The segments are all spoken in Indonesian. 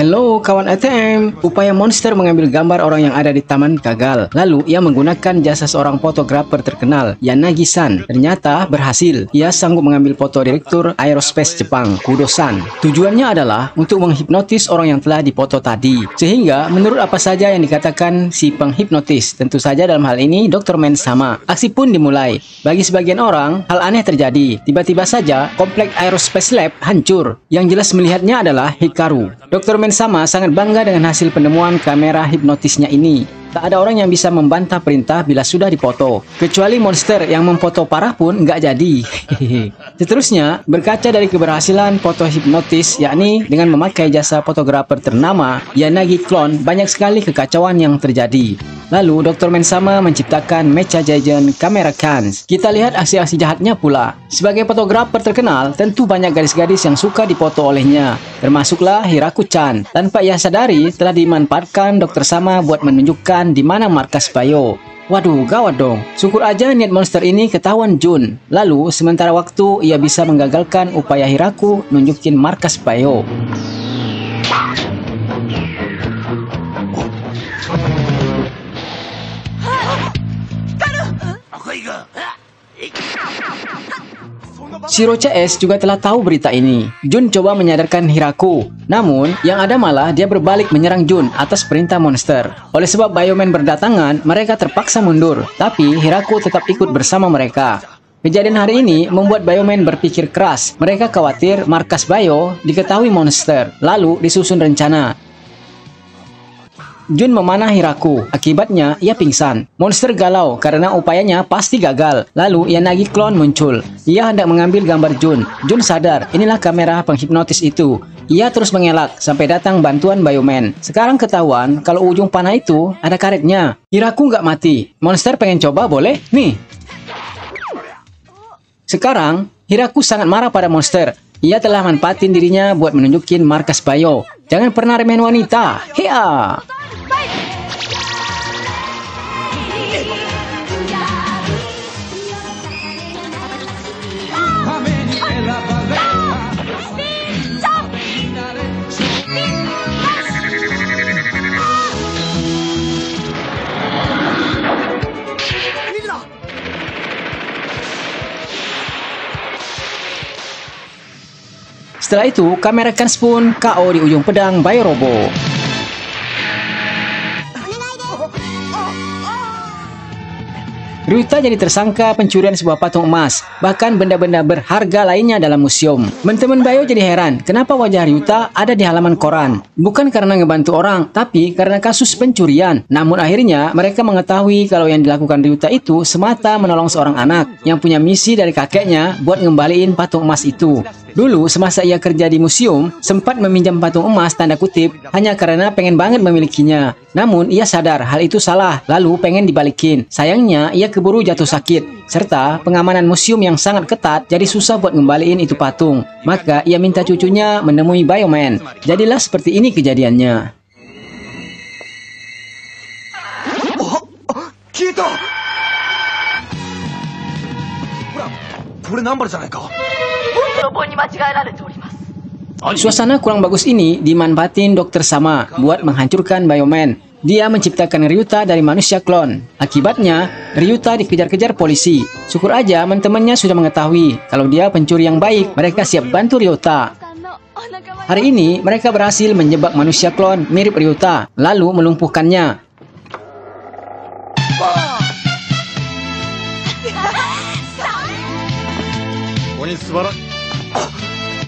Halo kawan ATM, upaya monster mengambil gambar orang yang ada di taman gagal. Lalu ia menggunakan jasa seorang fotografer terkenal, Yanagi-san. Ternyata berhasil. Ia sanggup mengambil foto direktur aerospace Jepang, Kudo-san. Tujuannya adalah untuk menghipnotis orang yang telah dipoto tadi. Sehingga menurut apa saja yang dikatakan si penghipnotis, tentu saja dalam hal ini Dr. Man sama. Aksi pun dimulai. Bagi sebagian orang, hal aneh terjadi. Tiba-tiba saja komplek aerospace lab hancur. Yang jelas melihatnya adalah Hikaru. Dr. Man sama sangat bangga dengan hasil penemuan kamera hipnotisnya ini. Tak ada orang yang bisa membantah perintah bila sudah dipoto. Kecuali monster yang memfoto parah pun nggak jadi. Seterusnya, berkaca dari keberhasilan foto hipnotis, yakni dengan memakai jasa fotografer ternama, Yanagi Clone, banyak sekali kekacauan yang terjadi. Lalu, Dr. Man sama menciptakan Mecha Jaijin Camera Cans. Kita lihat aksi-aksi jahatnya pula. Sebagai fotografer terkenal, tentu banyak gadis-gadis yang suka dipoto olehnya. Termasuklah Hiraku-chan. Tanpa ia sadari, telah dimanfaatkan Dr. Sama buat menunjukkan di mana markas Bayo. Waduh, gawat dong. Syukur aja niat monster ini ketahuan Jun. Lalu, sementara waktu, ia bisa menggagalkan upaya Hiraku nunjukin markas Bayo. Shiro CS juga telah tahu berita ini. Jun coba menyadarkan Hiraku. Namun, yang ada malah dia berbalik menyerang Jun atas perintah monster. Oleh sebab Bioman berdatangan, mereka terpaksa mundur. Tapi, Hiraku tetap ikut bersama mereka. Kejadian hari ini membuat Bioman berpikir keras. Mereka khawatir markas Bayo diketahui monster. Lalu, disusun rencana. Jun memanah Hiraku. Akibatnya, ia pingsan. Monster galau karena upayanya pasti gagal. Lalu, Yanagi Clone muncul. Ia hendak mengambil gambar Jun. Jun sadar, inilah kamera penghipnotis itu. Ia terus mengelak sampai datang bantuan Bioman. Sekarang ketahuan kalau ujung panah itu ada karetnya. Hiraku nggak mati. Monster pengen coba, boleh? Nih. Sekarang, Hiraku sangat marah pada monster. Ia telah manfaatin dirinya buat menunjukin markas Bayo. Jangan pernah remehin wanita. Hea! Setelah itu, kamera Kans pun KO di ujung pedang Bayo Robo. Ryuta jadi tersangka pencurian sebuah patung emas, bahkan benda-benda berharga lainnya dalam museum. Teman-teman Bayo jadi heran, kenapa wajah Ryuta ada di halaman koran? Bukan karena ngebantu orang, tapi karena kasus pencurian. Namun akhirnya mereka mengetahui kalau yang dilakukan Ryuta itu semata menolong seorang anak yang punya misi dari kakeknya buat ngembaliin patung emas itu. Dulu semasa ia kerja di museum, sempat meminjam patung emas tanda kutip hanya karena pengen banget memilikinya. Namun ia sadar hal itu salah, lalu pengen dibalikin. Sayangnya ia keburu jatuh sakit, serta pengamanan museum yang sangat ketat jadi susah buat ngembaliin itu patung. Maka ia minta cucunya menemui Bioman. Jadilah seperti ini kejadiannya. Kita! Ini nomor jangan kau? Suasana kurang bagus ini dimanfaatin Dr. Sama buat menghancurkan Bioman. Dia menciptakan Ryuta dari manusia klon. Akibatnya, Ryuta dikejar-kejar polisi. Syukur aja teman-temannya sudah mengetahui kalau dia pencuri yang baik. Mereka siap bantu Ryuta. Hari ini, mereka berhasil menjebak manusia klon mirip Ryuta, lalu melumpuhkannya.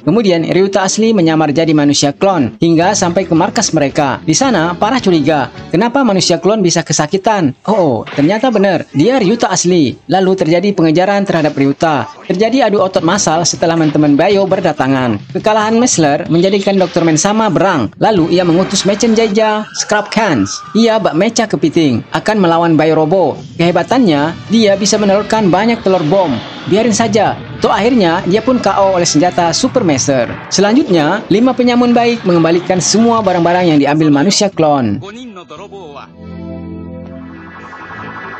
Kemudian Ryuta asli menyamar jadi manusia klon hingga sampai ke markas mereka. Di sana parah curiga, kenapa manusia klon bisa kesakitan? Oh, ternyata benar, dia Ryuta asli. Lalu terjadi pengejaran terhadap Ryuta. Terjadi adu otot massal setelah teman-teman Bayo berdatangan. Kekalahan Messler menjadikan Dr. Man sama berang. Lalu ia mengutus Mecha Jaija Scrap Cans. Ia bak mecha kepiting akan melawan Bayo Robo. Kehebatannya, dia bisa menelurkan banyak telur bom. Biarin saja. Toh akhirnya dia pun KO oleh senjata Super Messer. Selanjutnya, 5 penyamun baik mengembalikan semua barang-barang yang diambil manusia klon.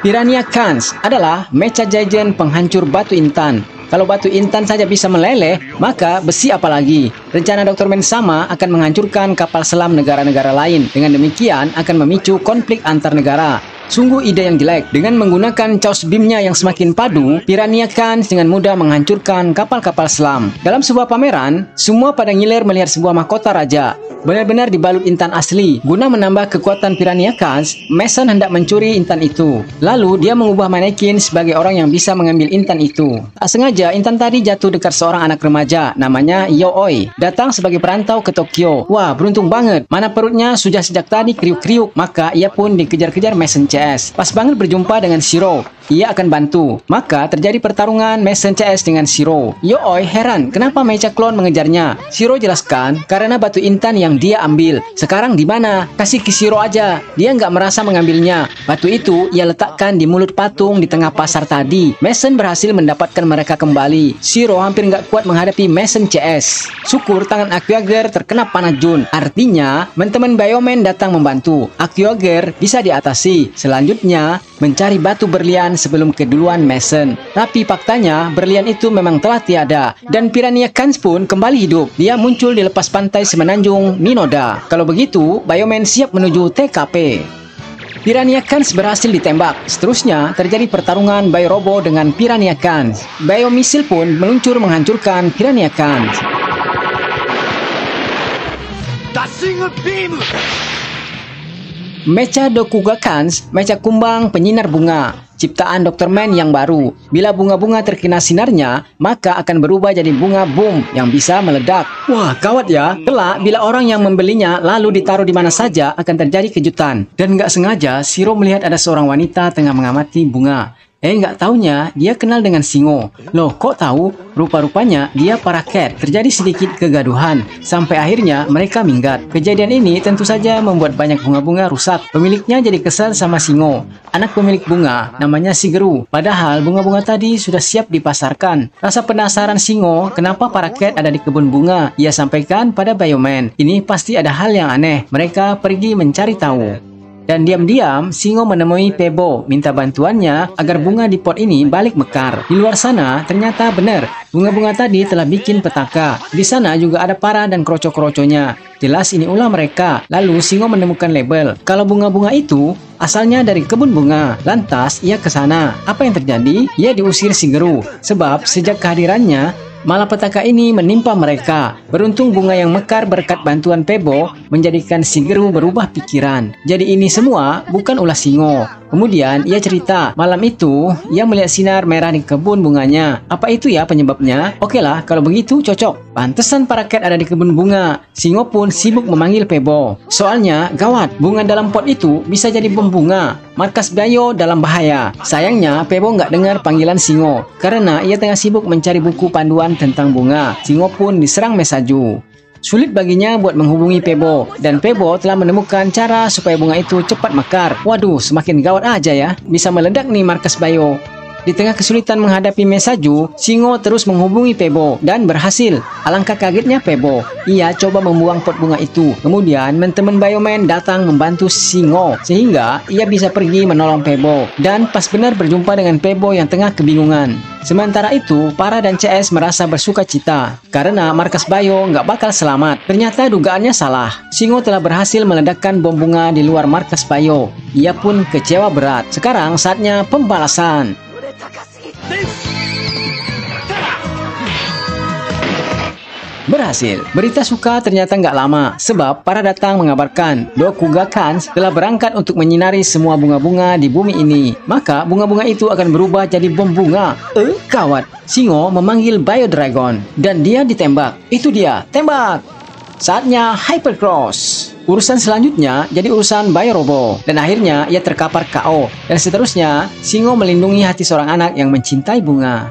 Piranha Cans adalah Mecha Jaijin penghancur batu intan. Kalau batu intan saja bisa meleleh, maka besi apalagi. Rencana Dr. Man sama akan menghancurkan kapal selam negara-negara lain. Dengan demikian akan memicu konflik antar negara. Sungguh ide yang jelek. Dengan menggunakan chaos beam-nya yang semakin padu, Piranha Khans dengan mudah menghancurkan kapal-kapal selam. Dalam sebuah pameran, semua pada ngiler melihat sebuah mahkota raja. Benar-benar dibalut intan asli. Guna menambah kekuatan Piranha Khans, Mason hendak mencuri intan itu. Lalu dia mengubah manekin sebagai orang yang bisa mengambil intan itu. Tak sengaja, intan tadi jatuh dekat seorang anak remaja, namanya Yo-Oi. Datang sebagai perantau ke Tokyo. Wah, beruntung banget. Mana perutnya sudah sejak tadi kriuk-kriuk, maka ia pun dikejar-kejar Mason CS. Pas banget berjumpa dengan Shiro. Ia akan bantu. Maka terjadi pertarungan Mason CS dengan Shiro. Yo-Oi heran kenapa Mecha Clone mengejarnya. Shiro jelaskan karena batu intan yang dia ambil. Sekarang di mana? Kasih ke Shiro aja. Dia nggak merasa mengambilnya. Batu itu ia letakkan di mulut patung di tengah pasar tadi. Mason berhasil mendapatkan mereka kembali. Shiro hampir nggak kuat menghadapi Mason CS. Syukur tangan Aquager terkena panah Jun. Artinya teman-teman Bioman datang membantu. Aquager bisa diatasi. Selanjutnya mencari batu berlian sebelum keduluan Mason. Tapi faktanya berlian itu memang telah tiada dan Piranha Khans pun kembali hidup. Dia muncul di lepas pantai semenanjung Minoda. Kalau begitu, Bioman siap menuju TKP. Piranha Khans berhasil ditembak. Seterusnya terjadi pertarungan Bio Robo dengan Piranha Khans. Bio Misil pun meluncur menghancurkan Piranha Khans. Dashing Beam! Mecha Dokuga Khans, mecha kumbang penyinar bunga. Ciptaan Dr. Man yang baru. Bila bunga-bunga terkena sinarnya, maka akan berubah jadi bunga boom yang bisa meledak. Wah, gawat ya. Kelak, bila orang yang membelinya lalu ditaruh di mana saja, akan terjadi kejutan. Dan nggak sengaja, Shiro melihat ada seorang wanita tengah mengamati bunga. Nggak taunya dia kenal dengan Singo. Loh, kok tahu? Rupa-rupanya dia paraket. Terjadi sedikit kegaduhan sampai akhirnya mereka minggat. Kejadian ini tentu saja membuat banyak bunga-bunga rusak. Pemiliknya jadi kesal sama Singo, anak pemilik bunga, namanya Shigeru. Padahal bunga-bunga tadi sudah siap dipasarkan. Rasa penasaran Singo kenapa paraket ada di kebun bunga. Ia sampaikan pada Bioman. Ini pasti ada hal yang aneh. Mereka pergi mencari tahu. Dan diam-diam, Singo menemui Pebo, minta bantuannya agar bunga di pot ini balik mekar. Di luar sana, ternyata benar, bunga-bunga tadi telah bikin petaka. Di sana juga ada Para dan kroco-kroconya. Jelas ini ulah mereka. Lalu Singo menemukan label. Kalau bunga-bunga itu asalnya dari kebun bunga. Lantas ia ke sana. Apa yang terjadi? Ia diusir Shigeru. Sebab sejak kehadirannya, malapetaka ini menimpa mereka. Beruntung bunga yang mekar berkat bantuan Pebo menjadikan Shigeru berubah pikiran. Jadi ini semua bukan ulah Singo. Kemudian ia cerita, malam itu ia melihat sinar merah di kebun bunganya. Apa itu ya penyebabnya? Oke lah, kalau begitu cocok. Pantesan paraket ada di kebun bunga. Singo pun sibuk memanggil Pebo. Soalnya gawat, bunga dalam pot itu bisa jadi bom bunga. Markas Bio dalam bahaya. Sayangnya Pebo nggak dengar panggilan Singo karena ia tengah sibuk mencari buku panduan tentang bunga. Singo pun diserang Mesaju. Sulit baginya buat menghubungi Pebo, dan Pebo telah menemukan cara supaya bunga itu cepat mekar. Waduh, semakin gawat aja ya. Bisa meledak nih markas Bio. Di tengah kesulitan menghadapi Mesaju, Singo terus menghubungi Pebo dan berhasil. Alangkah kagetnya Pebo. Ia coba membuang pot bunga itu. Kemudian teman Bioman datang membantu Singo sehingga ia bisa pergi menolong Pebo. Dan pas benar berjumpa dengan Pebo yang tengah kebingungan. Sementara itu, Para dan CS merasa bersuka cita karena markas Bio nggak bakal selamat. Ternyata dugaannya salah. Singo telah berhasil meledakkan bom bunga di luar markas Bio. Ia pun kecewa berat. Sekarang saatnya pembalasan. Berhasil. Berita suka ternyata nggak lama, sebab Para datang mengabarkan Dokuga Khans telah berangkat untuk menyinari semua bunga-bunga di bumi ini. Maka bunga-bunga itu akan berubah jadi bom bunga. Kawat. Singo memanggil Bio Dragon dan dia ditembak. Itu dia, tembak. Saatnya Hypercross. Urusan selanjutnya jadi urusan Bio Robo. Dan akhirnya ia terkapar KO. Dan seterusnya, Singo melindungi hati seorang anak yang mencintai bunga.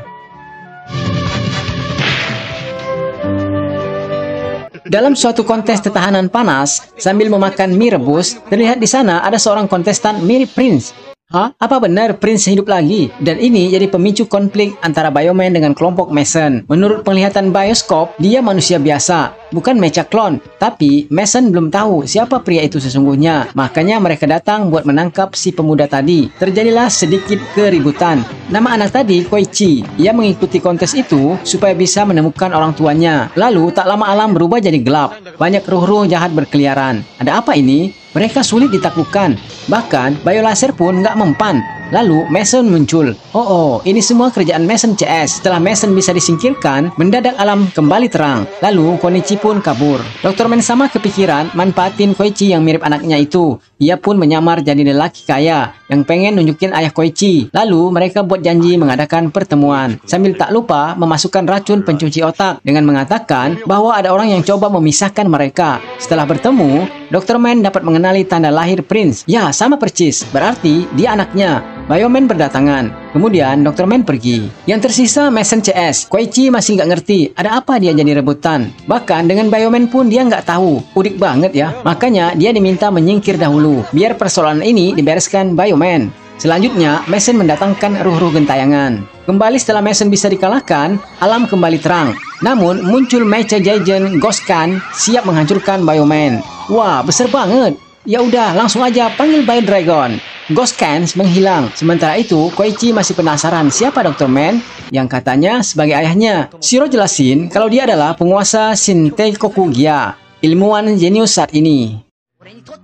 Dalam suatu kontes ketahanan panas, sambil memakan mie rebus, terlihat di sana ada seorang kontestan mirip Prince. Hah? Apa benar Prince hidup lagi? Dan ini jadi pemicu konflik antara Bioman dengan kelompok Mason. Menurut penglihatan bioskop, dia manusia biasa, bukan mecha klon. Tapi Mason belum tahu siapa pria itu sesungguhnya. Makanya mereka datang buat menangkap si pemuda tadi. Terjadilah sedikit keributan. Nama anak tadi Koichi. Ia mengikuti kontes itu supaya bisa menemukan orang tuanya. Lalu tak lama alam berubah jadi gelap. Banyak ruh-ruh jahat berkeliaran. Ada apa ini? Mereka sulit ditaklukkan. Bahkan, biolaser pun nggak mempan. Lalu, Mason muncul. Oh, ini semua kerjaan Mason CS. Setelah Mason bisa disingkirkan, mendadak alam kembali terang. Lalu, Konichi pun kabur. Dr. Man sama kepikiran manfaatin Koichi yang mirip anaknya itu. Ia pun menyamar jadi lelaki kaya yang pengen nunjukin ayah Koichi. Lalu, mereka buat janji mengadakan pertemuan. Sambil tak lupa memasukkan racun pencuci otak dengan mengatakan bahwa ada orang yang coba memisahkan mereka. Setelah bertemu, Dr. Man dapat mengenali tanda lahir Prince. Ya, sama persis. Berarti dia anaknya. Bioman berdatangan. Kemudian Dr. Man pergi. Yang tersisa Mason CS. Koichi masih nggak ngerti ada apa dia jadi rebutan. Bahkan dengan Bioman pun dia nggak tahu. Udik banget ya. Makanya dia diminta menyingkir dahulu. Biar persoalan ini dibereskan Bioman. Selanjutnya, Mason mendatangkan ruh-ruh gentayangan. Kembali setelah Mason bisa dikalahkan, alam kembali terang. Namun, muncul Mecha Giant Ghost-Kan siap menghancurkan Bioman. Wah, besar banget. Ya udah, langsung aja panggil Bio Dragon. Ghost-Kan menghilang. Sementara itu, Koichi masih penasaran siapa Dr. Man yang katanya sebagai ayahnya. Shiro jelasin kalau dia adalah penguasa Shinteikoku Gya, ilmuwan jenius saat ini.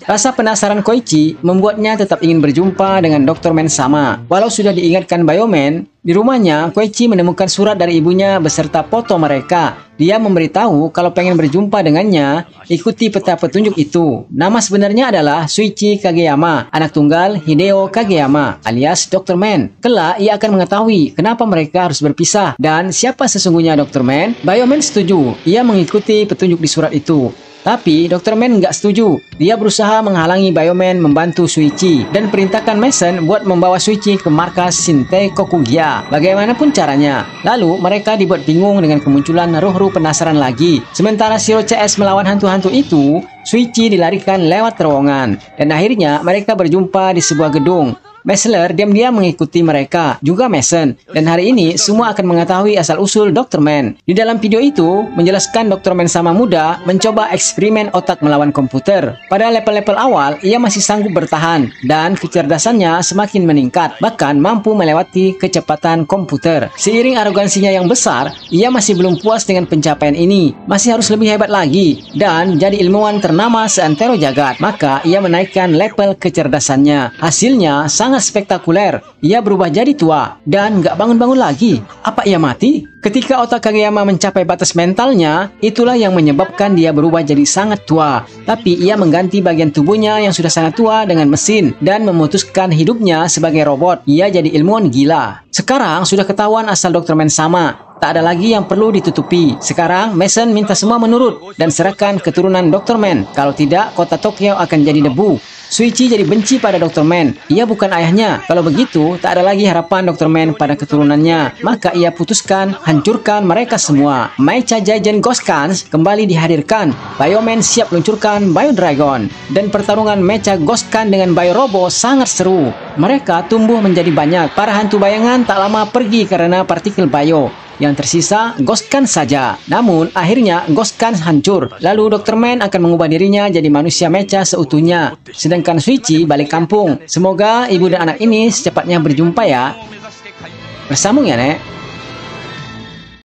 Rasa penasaran Koichi membuatnya tetap ingin berjumpa dengan Dr. Man sama. Walau sudah diingatkan Bioman, di rumahnya Koichi menemukan surat dari ibunya beserta foto mereka. Dia memberitahu kalau pengen berjumpa dengannya, ikuti peta petunjuk itu. Nama sebenarnya adalah Shuichi Kageyama, anak tunggal Hideo Kageyama alias Dr. Man. Kelak ia akan mengetahui kenapa mereka harus berpisah dan siapa sesungguhnya Dr. Man. Bioman setuju, ia mengikuti petunjuk di surat itu. Tapi Dr. Man nggak setuju. Dia berusaha menghalangi Bioman membantu Shuichi dan perintahkan Mason buat membawa Shuichi ke markas Shinteikoku Gya. Bagaimanapun caranya. Lalu mereka dibuat bingung dengan kemunculan ruh-ruh penasaran lagi. Sementara Shiro CS melawan hantu-hantu itu, Shuichi dilarikan lewat terowongan. Dan akhirnya mereka berjumpa di sebuah gedung. Messler diam-diam mengikuti mereka, juga Mason. Dan hari ini semua akan mengetahui asal-usul Dr. Man. Di dalam video itu, menjelaskan Dr. Man sama muda mencoba eksperimen otak melawan komputer. Pada level-level awal, ia masih sanggup bertahan, dan kecerdasannya semakin meningkat, bahkan mampu melewati kecepatan komputer. Seiring arogansinya yang besar, ia masih belum puas dengan pencapaian ini. Masih harus lebih hebat lagi, dan jadi ilmuwan ternama seantero jagat. Maka, ia menaikkan level kecerdasannya. Hasilnya sangat spektakuler. Ia berubah jadi tua dan nggak bangun-bangun lagi. Apa ia mati? Ketika otak Kageyama mencapai batas mentalnya, itulah yang menyebabkan dia berubah jadi sangat tua. Tapi ia mengganti bagian tubuhnya yang sudah sangat tua dengan mesin dan memutuskan hidupnya sebagai robot. Ia jadi ilmuwan gila. Sekarang sudah ketahuan asal Dr. Man sama. Tak ada lagi yang perlu ditutupi. Sekarang, Mason minta semua menurut dan serahkan keturunan Dr. Man. Kalau tidak, kota Tokyo akan jadi debu. Shuichi jadi benci pada Dr. Man. Ia bukan ayahnya. Kalau begitu, tak ada lagi harapan Dr. Man pada keturunannya. Maka ia putuskan hancurkan mereka semua. Mecha Giant Ghost-Kan kembali dihadirkan. Bioman siap luncurkan Bio Dragon. Dan pertarungan Mecha Ghost-Kan dengan Bio Robo sangat seru. Mereka tumbuh menjadi banyak. Para hantu bayangan tak lama pergi karena partikel Bio. Yang tersisa Ghost-Kan saja. Namun akhirnya Ghost-Kan hancur. Lalu Dr. Man akan mengubah dirinya jadi manusia mecha seutuhnya. Sedangkan Shuichi balik kampung. Semoga ibu dan anak ini secepatnya berjumpa ya. Bersambung ya, Nek.